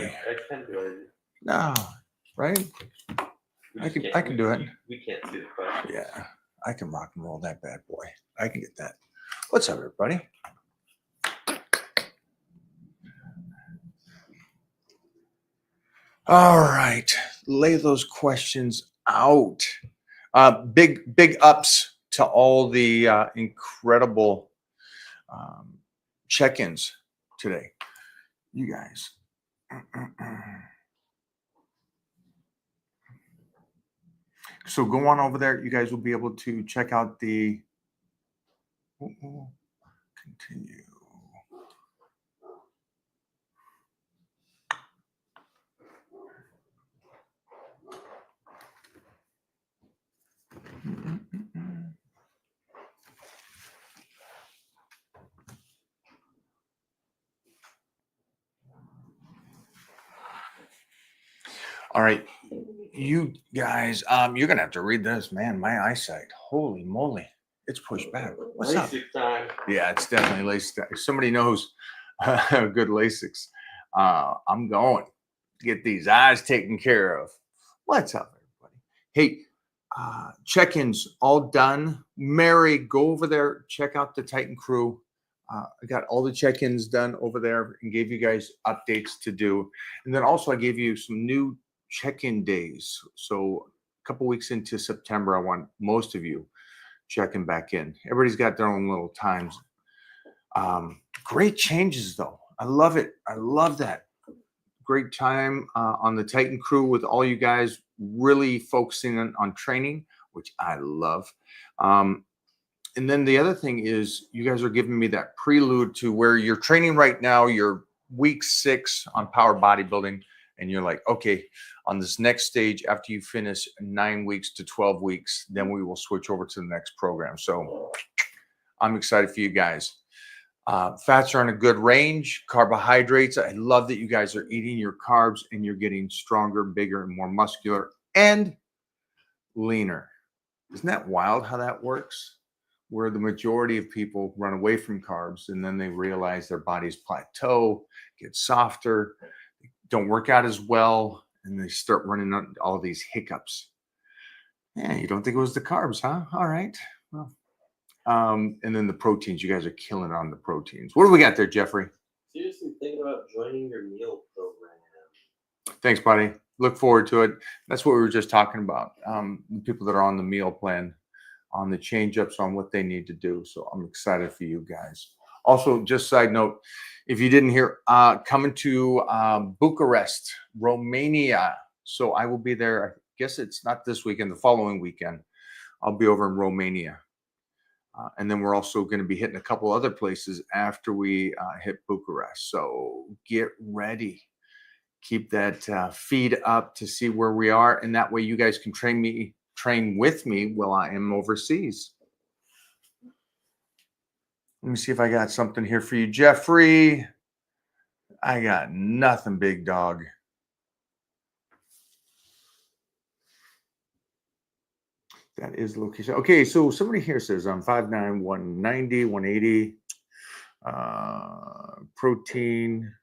I can do it. No, right? I can do it. We can't see the question. Yeah, I can rock and roll that bad boy. I can get that. What's up, everybody? All right, lay those questions out. Big ups to all the incredible check-ins today, you guys. So go on over there. You guys will be able to check out the continue. All right, you guys, you're gonna have to read this, man. My eyesight, holy moly, it's pushed back. What's up? LASIK time. Yeah, it's definitely LASIK. If somebody knows good LASIKs, I'm going to get these eyes taken care of. What's up, everybody? Hey, check-ins all done. Mary, go over there, check out the Titan crew. I got all the check-ins done over there and gave you guys updates to do. And then also I gave you some new check-in days. So a couple weeks into September, I want most of you checking back in. Everybody's got their own little times. Great changes though. I love it. I love that. Great time on the Titan crew with all you guys really focusing on training, which I love. And then the other thing is you guys are giving me that prelude to where you're training right now. You're week 6 on power bodybuilding. And you're like, okay, on this next stage, after you finish 9 weeks to 12 weeks, then we will switch over to the next program. So I'm excited for you guys. Fats are in a good range. Carbohydrates, I love that you guys are eating your carbs and you're getting stronger, bigger, and more muscular and leaner. Isn't that wild how that works? Where the majority of people run away from carbs and then they realize their bodies plateau, get softer, don't work out as well, and they start running on all these hiccups. Yeah, you don't think it was the carbs, huh? All right. Well, and then the proteins, you guys are killing on the proteins. What do we got there, Jeffrey? Seriously, think about joining your meal program. Thanks, buddy. Look forward to it. That's what we were just talking about. The people that are on the meal plan, on the change-ups on what they need to do. So I'm excited for you guys. Also, just side note, if you didn't hear, coming to Bucharest, Romania. So I will be there. I guess it's not this weekend, the following weekend. I'll be over in Romania. And then we're also going to be hitting a couple other places after we hit Bucharest. So get ready. Keep that feed up to see where we are. And that way you guys can train with me while I am overseas. Let me see if I got something here for you, Jeffrey. I got nothing, big dog. That is location. Okay, so somebody here says I'm 5'9", 190, 180. Protein.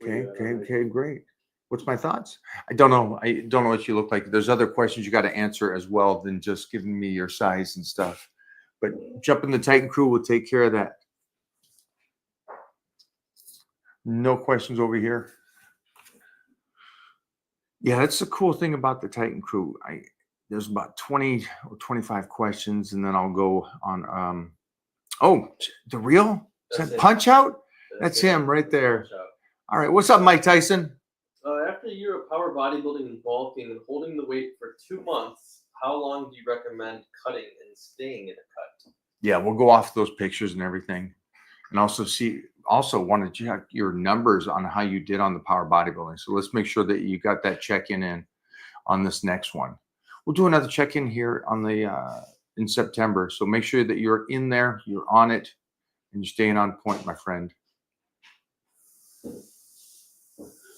Okay, great. What's my thoughts? I don't know. I don't know what you look like. There's other questions you got to answer as well than just giving me your size and stuff. But jump in the Titan crew will take care of that. No questions over here. Yeah, that's the cool thing about the Titan crew. There's about 20 or 25 questions, and then I'll go on. Oh, the real? Is that Punch Out? That's him right there. All right. What's up, Mike Tyson? After a year of power bodybuilding and bulking and holding the weight for 2 months, how long do you recommend cutting and staying in a cut? Yeah, we'll go off those pictures and everything. And also wanted to check your numbers on how you did on the power bodybuilding. So let's make sure that you got that check-in on this next one. We'll do another check-in here on the in September. So make sure that you're in there, you're on it, and you're staying on point, my friend.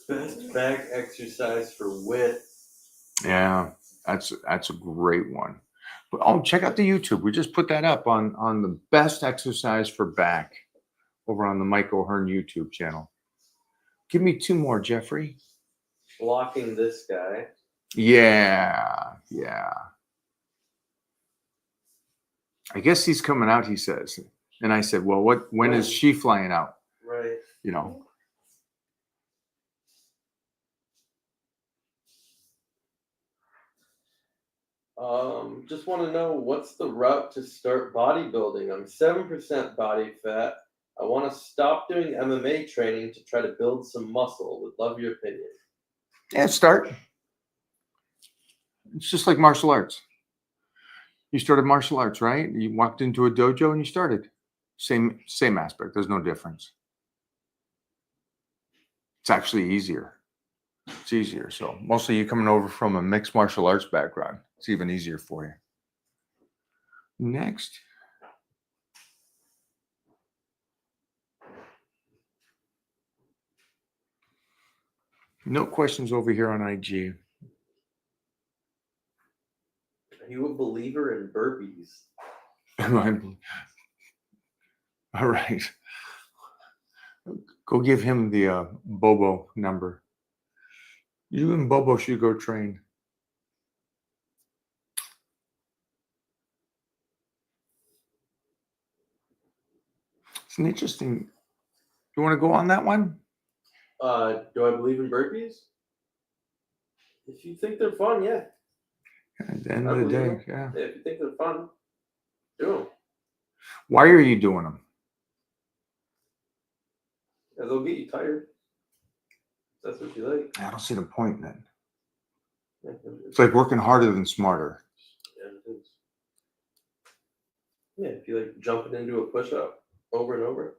Best back exercise for width. Yeah, that's a great one. But check out the YouTube. We just put that up on the best exercise for back over on the Mike O'Hearn YouTube channel. Give me 2 more, Jeffrey. Blocking this guy. Yeah. I guess he's coming out, he says. And I said, well, when is she flying out? Right. You know. Just want to know, what's the route to start bodybuilding? I'm 7% body fat. I want to stop doing MMA training to try to build some muscle. Would love your opinion. Yeah, start. It's just like martial arts. You started martial arts, right? You walked into a dojo and you started. Same aspect. There's no difference. It's actually easier. It's easier. So mostly you coming over from a mixed martial arts background. It's even easier for you. Next. No questions over here on IG. Are you a believer in burpees? All right. Go give him the Bobo number. You and Bobo should go train. It's an interesting. You want to go on that one? Do I believe in burpees? If you think they're fun, yeah. At the end of the day, yeah. If you think they're fun, do them. Why are you doing them? Yeah, they'll get you tired. That's what you like. I don't see the point then. Yeah, It's like working harder than smarter. it is. Yeah, if you like jumping into a push-up over and over.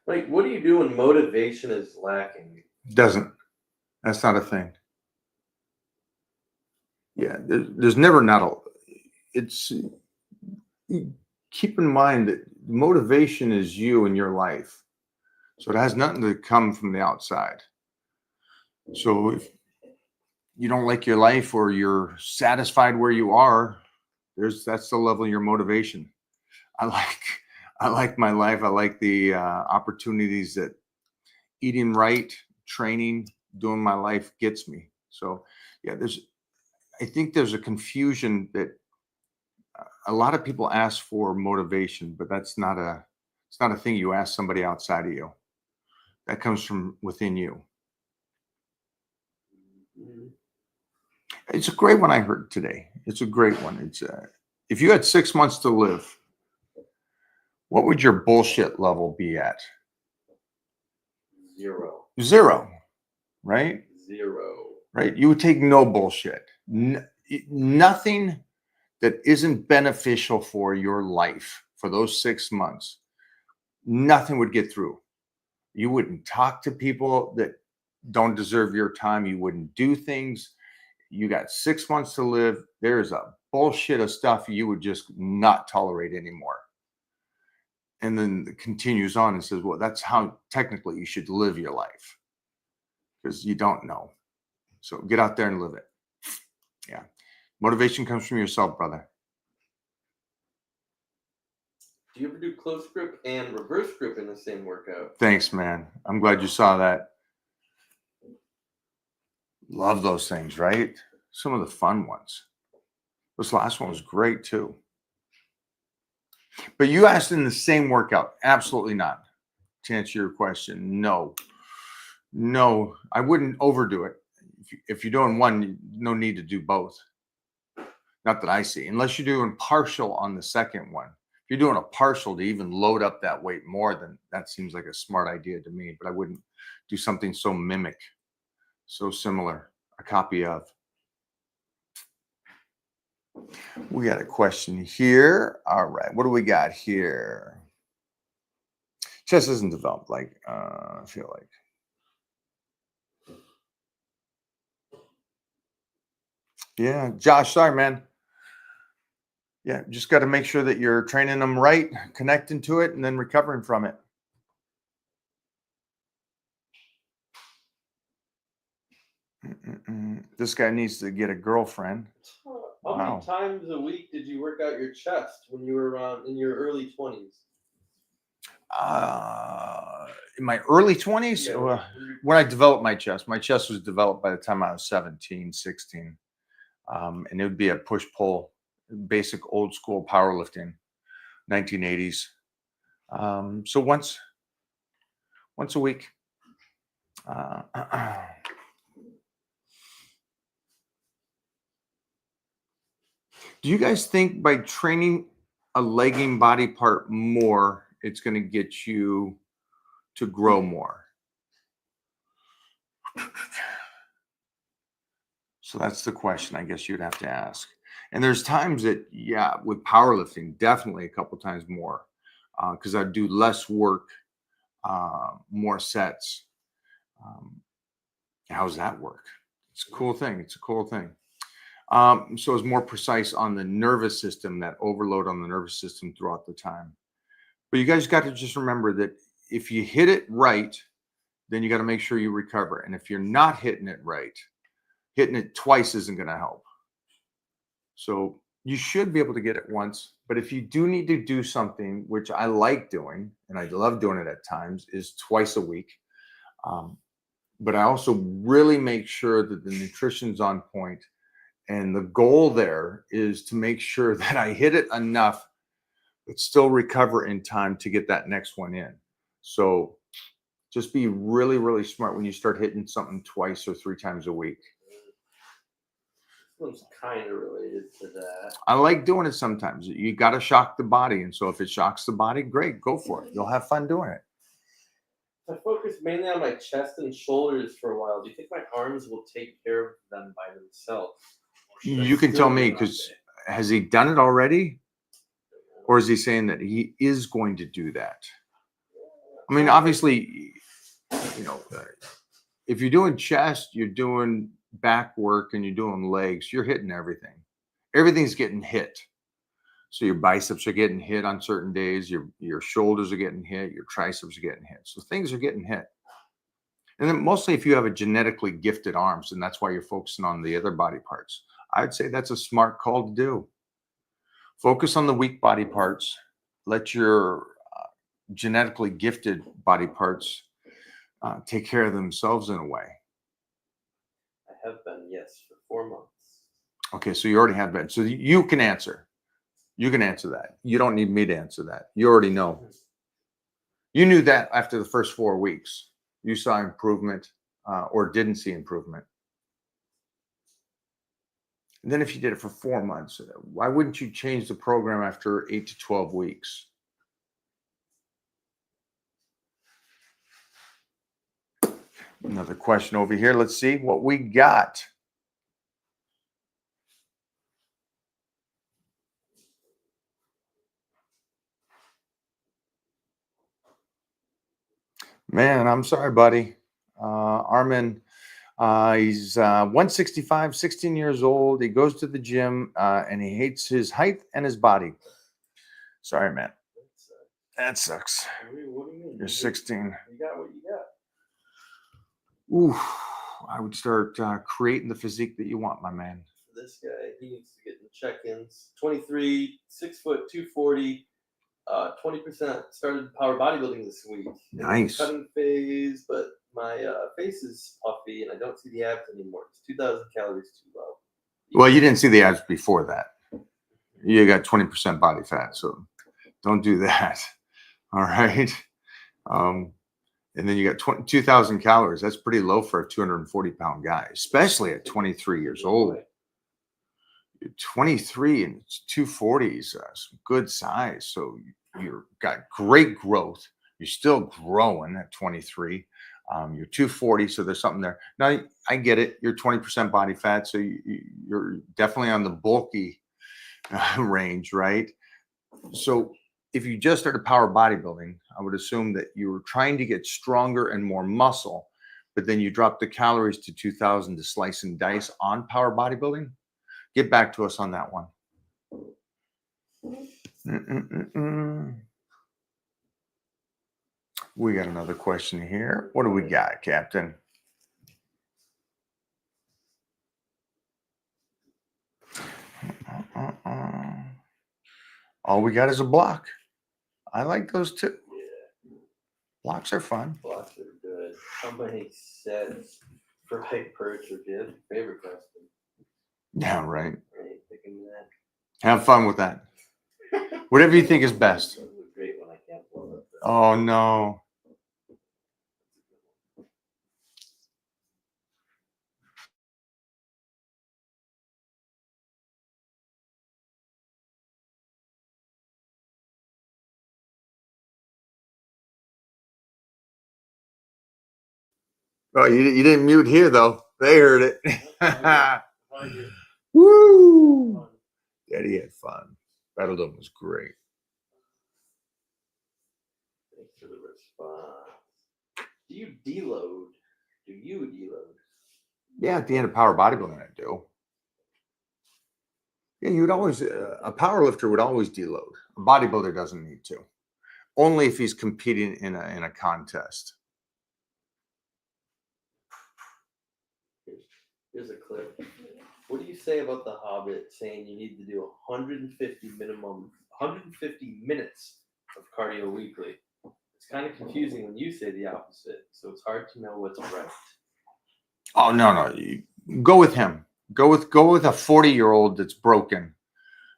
Like, what do you do when motivation is lacking? Doesn't. That's not a thing. Yeah, there's never not a. It's keep in mind that motivation is you in your life, so it has nothing to come from the outside. So if you don't like your life or you're satisfied where you are, that's the level of your motivation. I like my life. I like the opportunities that eating right, training, doing my life gets me. So yeah, I think there's a confusion that a lot of people ask for motivation, but it's not a thing you ask somebody outside of you. That comes from within you. It's a great one I heard today. It's a great one. It's if you had 6 months to live, what would your bullshit level be at? 0. 0, right? 0. Right. You would take no bullshit. Nothing that isn't beneficial for your life for those 6 months. Nothing would get through. You wouldn't talk to people that don't deserve your time. You wouldn't do things. You got 6 months to live. There's a bullshit of stuff you would just not tolerate anymore. And then it continues on and says, well, that's how technically you should live your life, because you don't know. So get out there and live it. Yeah. Motivation comes from yourself, brother. Do you ever do close grip and reverse grip in the same workout? Thanks, man. I'm glad you saw that. Love those things, right? Some of the fun ones. This last one was great too. But you asked in the same workout. Absolutely not. To answer your question, no. No, I wouldn't overdo it. If you're doing one, no need to do both. Not that I see, unless you're doing partial on the second one. If you're doing a partial to even load up that weight more, then that seems like a smart idea to me. But I wouldn't do something so mimic, so similar, a copy of. We got a question here. All right, what do we got here? Chest isn't developed like I feel like. Yeah, Josh, sorry, man. Yeah, just got to make sure that you're training them right, connecting to it, and then recovering from it. This guy needs to get a girlfriend. How many Wow. times a week did you work out your chest when you were around in your early 20s? In my early 20s, Yeah, when you when I developed my chest was developed by the time I was 17, 16. And it would be a push pull, basic old school powerlifting, 1980s. So once a week. Uh, do you guys think by training a legging body part more, it's going to get you to grow more? So that's the question I guess you'd have to ask. And there's times that, yeah, with powerlifting, definitely a couple times more because I do less work, more sets. Um, how's that work? It's a cool thing. It's a cool thing. So it's more precise on the nervous system, that overload on the nervous system throughout the time. But you guys got to just remember that if you hit it right, then you got to make sure you recover. And if you're not hitting it right, hitting it twice isn't going to help. So you should be able to get it once. But if you do need to do something, which I like doing, and I love doing it at times, is twice a week. But I also really make sure that the nutrition's on point. And the goal there is to make sure that I hit it enough, but still recover in time to get that next one in. So just be really, really smart when you start hitting something twice or three times a week. one's kind of related to that. I like doing it sometimes. You got to shock the body. And so if it shocks the body, great, go for it. You'll have fun doing it. I focused mainly on my chest and shoulders for a while. Do you think my arms will take care of them by themselves? You can tell me, because has he done it already? Or is he saying that he is going to do that? I mean, obviously, if you're doing chest, you're doing back work, and you're doing legs, you're hitting everything. Everything's getting hit. So your biceps are getting hit on certain days, your shoulders are getting hit, your triceps are getting hit. So things are getting hit. And then mostly if you have a genetically gifted arms, and that's why you're focusing on the other body parts. I'd say that's a smart call to do. Focus on the weak body parts. Let your genetically gifted body parts take care of themselves in a way. I have been, yes, for 4 months. Okay, so you already have been. So you can answer. You can answer that. You don't need me to answer that. You already know. You knew that after the first 4 weeks. You saw improvement or didn't see improvement. And then if you did it for 4 months, why wouldn't you change the program after 8 to 12 weeks? Another question over here. Let's see what we got. Man, I'm sorry, buddy. Armin, he's 165, 16 years old. He goes to the gym and he hates his height and his body. Sorry, man. That sucks. What do you mean? You're 16. You got what you got. Ooh, I would start creating the physique that you want, my man. For this guy, he needs to get in the check-ins. 23, 6 foot, 240. 20% started power bodybuilding this week. Nice. Cutting phase, but my face is puffy and I don't see the abs anymore. It's 2,000 calories too low. Well, you didn't see the abs before that. You got 20% body fat, so don't do that. All right. And then you got 2,000 calories. That's pretty low for a 240-pound guy, especially at 23 years old. 23 and 240 is some good size. So you've got great growth. You're still growing at 23. You're 240, so there's something there. Now, I get it. You're 20% body fat, so you're definitely on the bulky range, right? So if you just started power bodybuilding, I would assume that you were trying to get stronger and more muscle, but then you dropped the calories to 2,000 to slice and dice on power bodybuilding. Get back to us on that one. We got another question here. What do we got, Captain? All we got is a block. I like those too. Yeah, Blocks are fun. blocks are good. How many sets for hypertrophy? That's your favorite question. Yeah, right. I ain't picking that. Have fun with that. Whatever you think is best. That was a great one. I can't blow up. Oh no. Oh, you didn't mute here though. They heard it. Woo! Daddy had fun. Battledome was great. Thanks for the response. Do you deload? Do you deload? Yeah, at the end of power bodybuilding, I do. Yeah, you'd always a power lifter would always deload. A bodybuilder doesn't need to. Only if he's competing in a contest. Here's a clip. What do you say about the Hobbit saying you need to do 150 minutes of cardio weekly? It's kind of confusing when you say the opposite, so it's hard to know what's right. Oh no, you go with him. Go with a 40-year-old that's broken.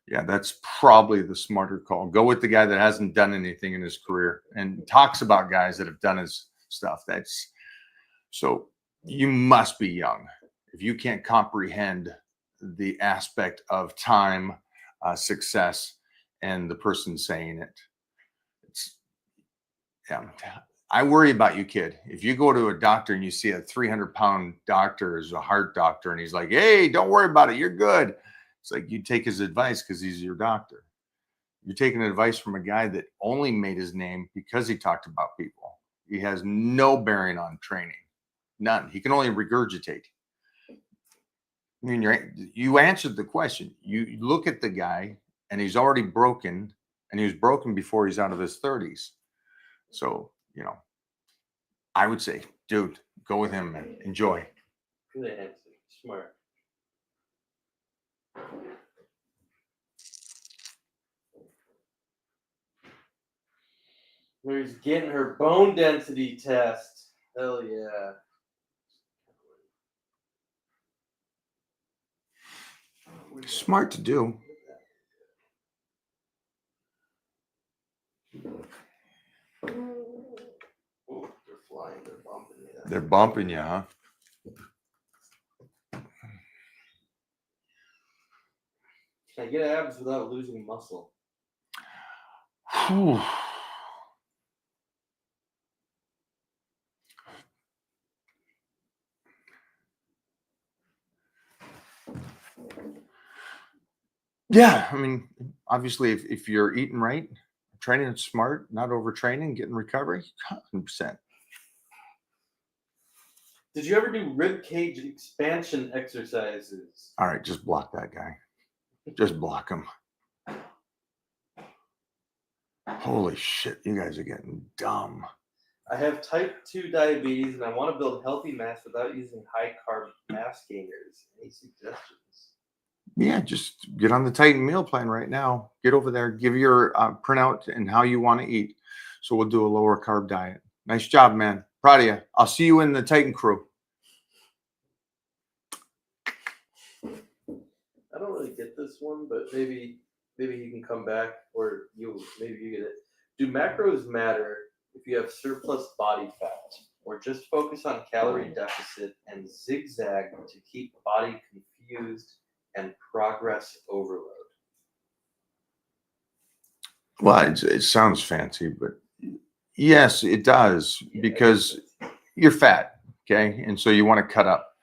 Yeah, that's probably the smarter call. Go with the guy that hasn't done anything in his career and talks about guys that have done his stuff. That's so you must be young if you can't comprehend the aspect of time, success, and the person saying it. It's yeah. I worry about you, kid. If you go to a doctor and you see a 300-pound doctor is a heart doctor and he's like, hey, don't worry about it. You're good. It's like you take his advice because he's your doctor. You're taking advice from a guy that only made his name because he talked about people. He has no bearing on training. None. He can only regurgitate. I mean, you answered the question. You look at the guy and he's already broken and he was broken before he's out of his 30s. So, I would say, dude, go with him, man. Enjoy. Good answer. Smart. Where's getting her bone density test? Hell yeah. Smart to do. Oh, they're flying. They're bumping me. They're bumping you, huh? Can I get abs without losing muscle? Whew. Yeah, I mean, obviously, if you're eating right, training smart, not overtraining, getting recovery, 100%. Did you ever do rib cage expansion exercises? All right, just block that guy. Just block him. Holy shit, you guys are getting dumb. I have type 2 diabetes and I want to build healthy mass without using high carb mass gainers. Any suggestions? Yeah, just get on the Titan meal plan right now. Get over there, give your printout and how you want to eat. So we'll do a lower carb diet. Nice job, man. Proud of you. I'll see you in the Titan crew. I don't really get this one, but maybe you can come back, or maybe you get it. Do macros matter if you have surplus body fat, or just focus on calorie deficit and zigzag to keep body confused and progress overload? Well, it sounds fancy, but yes, it does, because you're fat, okay? And so you want to cut up.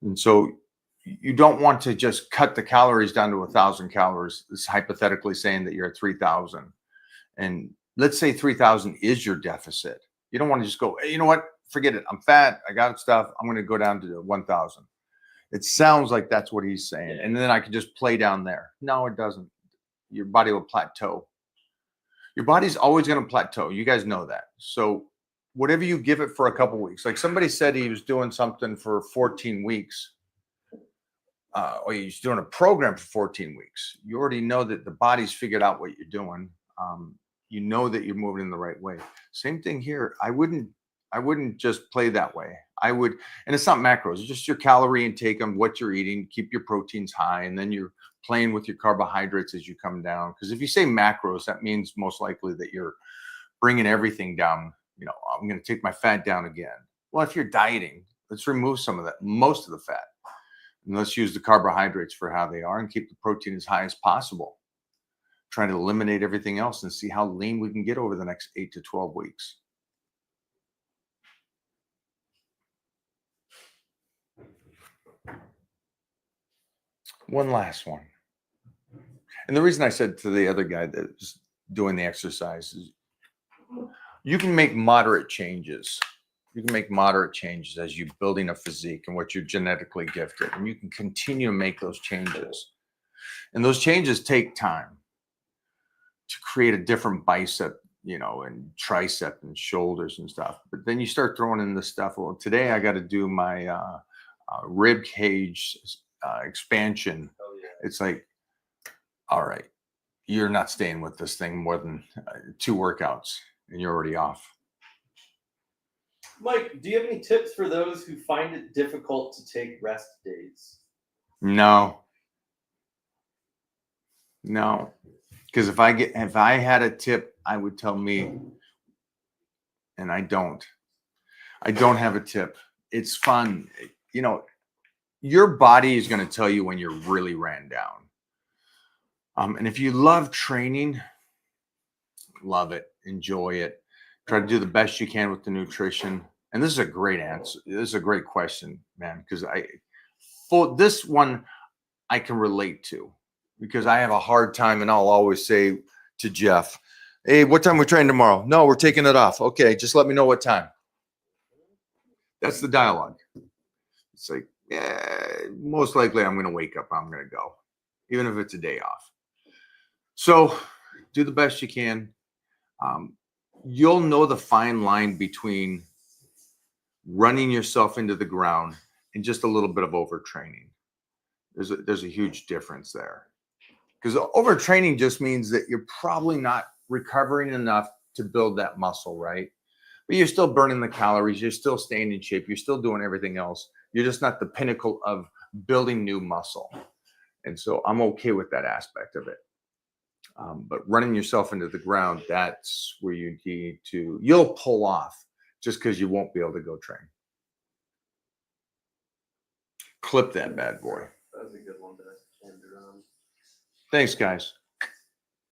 And so you don't want to just cut the calories down to 1,000 calories. It's hypothetically saying that you're at 3,000. And let's say 3,000 is your deficit. You don't want to just go, hey, you know what? Forget it. I'm fat. I got stuff. I'm going to go down to 1,000. It sounds like that's what he's saying. And then I can just play down there. No, it doesn't. Your body will plateau. Your body's always going to plateau. You guys know that. So whatever you give it for a couple weeks, like somebody said he was doing something for 14 weeks. or you're doing a program for 14 weeks, you already know that the body's figured out what you're doing. You know that you're moving in the right way. Same thing here. I wouldn't just play that way. I would, and it's not macros, it's just your calorie intake on what you're eating, keep your proteins high, and then you're playing with your carbohydrates as you come down. Because if you say macros, that means most likely that you're bringing everything down. You know, I'm going to take my fat down again. Well, if you're dieting, let's remove some of that, most of the fat. And let's use the carbohydrates for how they are and keep the protein as high as possible. Trying to eliminate everything else and see how lean we can get over the next 8 to 12 weeks. One last one. And the reason I said to the other guy that was doing the exercise is you can make moderate changes. You can make moderate changes as you're building a physique and what you're genetically gifted. And you can continue to make those changes. And those changes take time to create a different bicep, you know, and tricep and shoulders and stuff. But then you start throwing in the stuff. Well, today I got to do my rib cage expansion. Oh, yeah. It's like, all right, you're not staying with this thing more than 2 workouts and you're already off. Mike, do you have any tips for those who find it difficult to take rest days? No. Because if I had a tip, I would tell me, and I don't have a tip. It's fun. You know, your body is going to tell you when you're really ran down. And if you love training, love it, enjoy it, try to do the best you can with the nutrition. And this is a great answer. This is a great question, man, because for this one, I can relate to, because I have a hard time, and I'll always say to Jeff, hey, what time we training tomorrow? No, we're taking it off. Okay, just let me know what time. That's the dialogue. It's like, yeah, most likely I'm going to wake up, I'm going to go, even if it's a day off. So do the best you can. You'll know the fine line between running yourself into the ground and just a little bit of overtraining. There's a huge difference there, because overtraining just means that you're probably not recovering enough to build that muscle, right? But you're still burning the calories, you're still staying in shape, you're still doing everything else. You're just not the pinnacle of building new muscle. And so I'm okay with that aspect of it. But running yourself into the ground, that's where you need to, you'll pull off just because you won't be able to go train. Clip that bad boy. That was a good one to end it on. Thanks, guys.